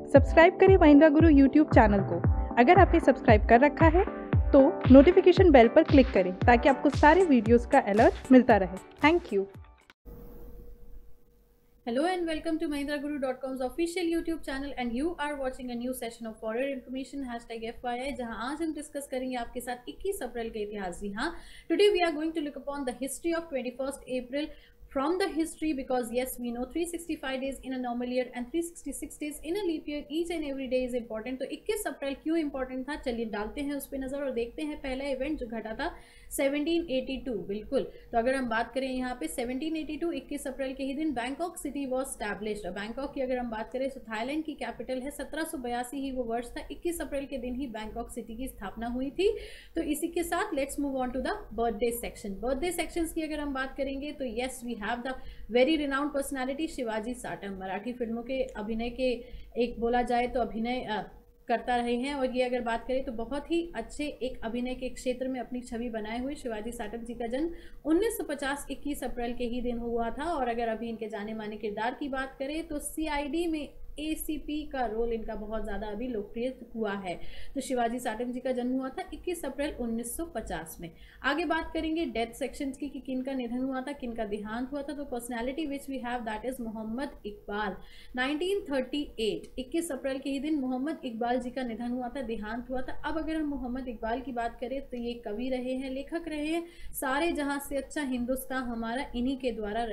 Subscribe करें महिंद्रा गुरु YouTube channel को। अगर आपने सब्सक्राइब कर रखा है तो नोटिफिकेशन बेल पर क्लिक करें ताकि आपको सारे वीडियोस का अलर्ट मिलता रहे। Thank you. Hello and welcome to MahindraGuru.com's official YouTube channel and you are watching a new session of For Your Information #FYI, जहां आज हम डिस्कस करेंगे आपके साथ 21 अप्रैल के इतिहास। जी हाँ, today we are going to look upon the history of 21st April from the history, because yes, we know 365 days in a normal year and 366 days in a leap year. Each and every day is important. तो 21 अप्रैल क्यों important था, चलिए डालते हैं उस पर नजर और देखते हैं पहला इवेंट जो घटा था 1782। बिल्कुल, तो अगर हम बात करें यहाँ पे 1782 21 अप्रैल के ही दिन Bangkok city was established. Bangkok की अगर हम बात करें तो थाईलैंड की कैपिटल है। 1782 ही वो वर्ष था, 21 अप्रैल के दिन ही बैंकॉक सिटी की स्थापना हुई थी। तो इसी के साथ let's move on to the birthday section. Birthday sections की अगर हम बात करेंगे तो yes, we have the very renowned personality Shivaji Satam. Marathi फिल्मों के अभिनय के एक बोला जाए तो अभिनय करता रहे हैं, और ये अगर बात करें तो बहुत ही अच्छे एक अभिनय के क्षेत्र में अपनी छवि बनाए हुए शिवाजी साटम जी का जन्म 1950 21 अप्रैल के ही दिन हुआ था। और अगर अभी इनके जाने माने किरदार की बात करें तो सीआईडी में एसीपी का रोल इनका बहुत ज़्यादा अभी लोकप्रिय हुआ है। तो शिवाजी साटम जी का जन्म हुआ था 21 अप्रैल 1950 में। आगे बात करेंगे डेथ सेक्शन की कि किन का निधन हुआ था, किन का देहांत हुआ था। तो personality which we have that is Mohammad Iqbal. 1938 21 अप्रैल के ही दिन मोहम्मद इकबाल जी का निधन हुआ था, देहांत हुआ था। अब अगर हम मोहम्मद इकबाल की बात करें तो ये कवि रहे हैं, लेखक रहे हैं। सारे जहां से अच्छा हिंदुस्तान हमारा इन्हीं के द्वारा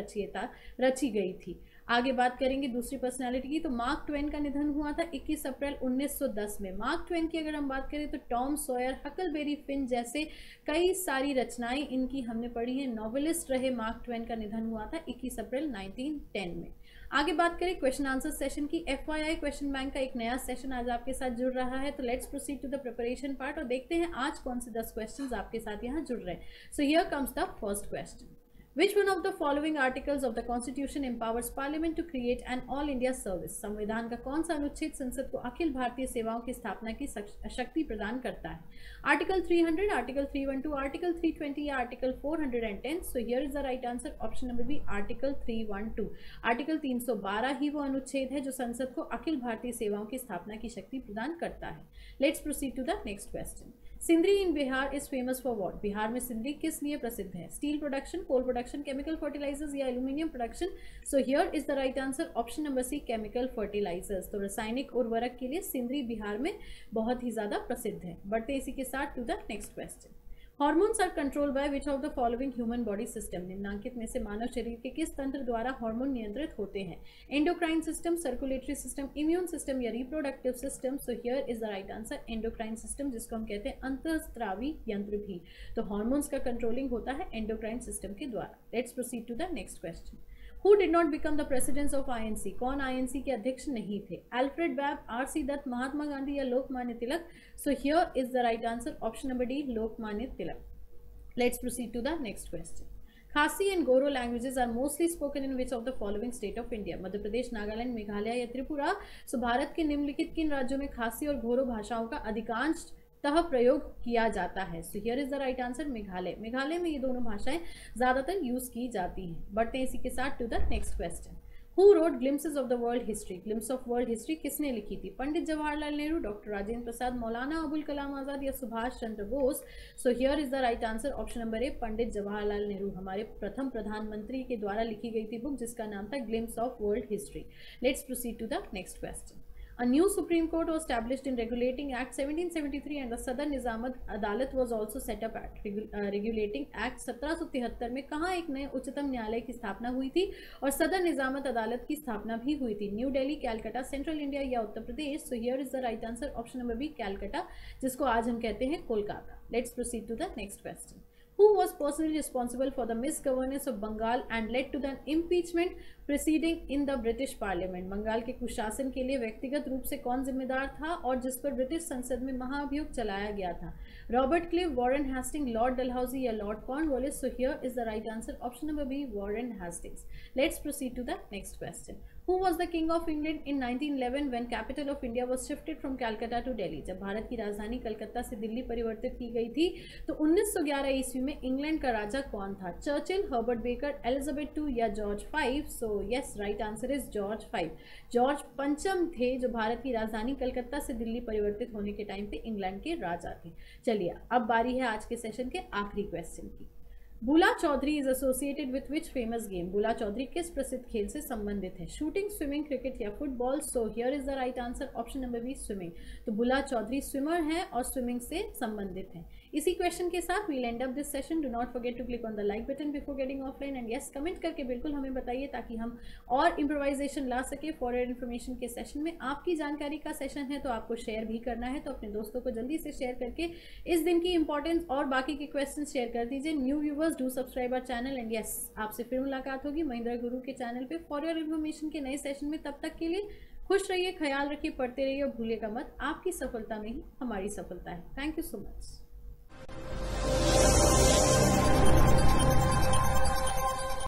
रची गई थी। आगे बात करेंगे दूसरी पर्सनालिटी की, तो मार्क ट्वेन का निधन हुआ था 21 अप्रैल 1910 में। मार्क ट्वेन की अगर हम बात करें तो टॉम सॉयर, हकलबेरी फिन जैसे कई सारी रचनाएं इनकी हमने पढ़ी हैं। नॉवेलिस्ट रहे मार्क ट्वेन का निधन हुआ था 21 अप्रैल 1910 में। आगे बात करें क्वेश्चन आंसर सेशन की। FYI क्वेश्चन बैंक का एक नया सेशन आज आपके साथ जुड़ रहा है। तो let's proceed to the preparation part और देखते हैं आज कौन से 10 क्वेश्चंस आपके साथ यहाँ जुड़ रहे हैं। So here comes the first question. Which one of the following articles of the Constitution empowers Parliament to create an All India Service? संविधान का कौन सा अनुच्छेद संसद को अखिल भारतीय सेवाओं की स्थापना की शक्ति प्रदान करता है? आर्टिकल 300, आर्टिकल 312, आर्टिकल 320 या article 410? So here is the right answer, option number B, article 312। Article 312 ही वो अनुच्छेद है जो संसद को अखिल भारतीय सेवाओं की स्थापना की शक्ति प्रदान करता है। Let's proceed to the next question. Sindri in Bihar is famous for what? Bihar में सिंदरी किस लिए प्रसिद्ध है? Steel production, coal production, chemical fertilisers या aluminium production? So here is the right answer, option number C, chemical fertilisers. तो रासायनिक उर्वरक के लिए सिंदरी बिहार में बहुत ही ज्यादा प्रसिद्ध है। बढ़ते इसी के साथ to the next question. Hormones are control by which of the following human body system? निम्नांकित में से मानव शरीर के किस तंत्र द्वारा हार्मोन नियंत्रित होते हैं? Endocrine system, circulatory system, immune system या reproductive system? So here is the right answer, endocrine system, जिसको हम कहते हैं अंतःस्रावी यंत्र भी। तो हार्मोन्स का कंट्रोलिंग होता है एंडोक्राइन सिस्टम के द्वारा। Let's proceed to the next question. Who did not become the presidents of INC? कौन INC के अध्यक्ष नहीं थे? Alfred Webb, RC Dutt, Mahatma Gandhi या Lokmanya Tilak? So here is the right answer, option number D, Lokmanya Tilak. Let's proceed to the next question. Khasi and Goro languages are mostly spoken in which of the following state of India? Madhya Pradesh, Nagaland, Meghalaya या त्रिपुरा? सो भारत के निम्नलिखित किन राज्यों में खासी और घोरो भाषाओं का अधिकांशतः प्रयोग किया जाता है? सो here is the right answer, Meghalaya. Meghalaya में ये दोनों भाषाएं ज्यादातर यूज की जाती हैं। बढ़ते हैं इसी के साथ to the next question. Who wrote Glimpses of the World History? Glimpse of World History किसने लिखी थी? पंडित जवाहरलाल नेहरू, डॉक्टर राजेंद्र प्रसाद, मौलाना अबुल कलाम आजाद या Subhash Chandra Bose? So here is the right answer, option number A, Pandit Jawaharlal Nehru. हमारे प्रथम प्रधानमंत्री के द्वारा लिखी गई थी बुक जिसका नाम था glimpse of world history. Let's proceed to the next question. A new Supreme Court was established in Regulating Act 1773 and the Sadar Nizamad Adalat was also set up at Regulating Act 1773 में कहाँ एक नए उच्चतम न्यायालय की स्थापना हुई थी और सदर निजामत अदालत की स्थापना भी हुई थी? New Delhi, Calcutta, Central India या Uttar Pradesh? So here is the right answer, option number B, Calcutta, जिसको आज हम कहते हैं Kolkata. Let's proceed to the next question. Who was personally responsible for the misgovernance of Bengal and led to the impeachment proceeding in the British Parliament? Bengal के कुशासन के लिए व्यक्तिगत रूप से कौन जिम्मेदार था और जिस पर ब्रिटिश संसद में महाभियोग चलाया गया था? Robert Clive, Warren Hasting, Lord Dalhousie या Lord Cornwallis? So here is the right answer, option number B, Warren Hastings. Let's proceed to the next question. Who was the king of England in 1911 when capital of India was shifted from Calcutta to Delhi. जब भारत की राजधानी कलकत्ता से दिल्ली परिवर्तित की गई थी तो 1911 ईस्वी में इंग्लैंड का राजा कौन था? Churchill, Herbert baker, Elizabeth II या George V? So yes, right answer is George V। George पंचम थे जो भारत की राजधानी कलकत्ता से दिल्ली परिवर्तित होने के टाइम पे इंग्लैंड के राजा थे। चलिए अब बारी है आज के सेशन के आखिरी क्वेश्चन की। Bula Chaudhary is associated with which famous game? Bula Chaudhary किस प्रसिद्ध खेल से संबंधित है? शूटिंग, स्विमिंग, क्रिकेट या football? So here is the right answer, option number B, swimming. तो बुला चौधरी स्विमर हैं और स्विमिंग से संबंधित हैं। इसी क्वेश्चन के साथ we'll end up this session. Do not forget to click on the like button before getting offline and yes, comment करके बिल्कुल हमें बताइए ताकि हम और इम्प्रोवाइजेशन ला सके फॉर योर इन्फॉर्मेशन के सेशन में। आपकी जानकारी का सेशन है तो आपको शेयर भी करना है, तो अपने दोस्तों को जल्दी से शेयर करके इस दिन की इंपॉर्टेंस और बाकी के क्वेश्चन शेयर कर दीजिए। New viewers do subscribe our channel and yes, आपसे फिर मुलाकात होगी महिंद्रा गुरु के चैनल पे फॉर योर इन्फॉर्मेशन के नए सेशन में। तब तक के लिए खुश रहिए, ख्याल रखिए, पढ़ते रहिए और भूलिएगा मत, आपकी सफलता में ही हमारी सफलता है। Thank you so much.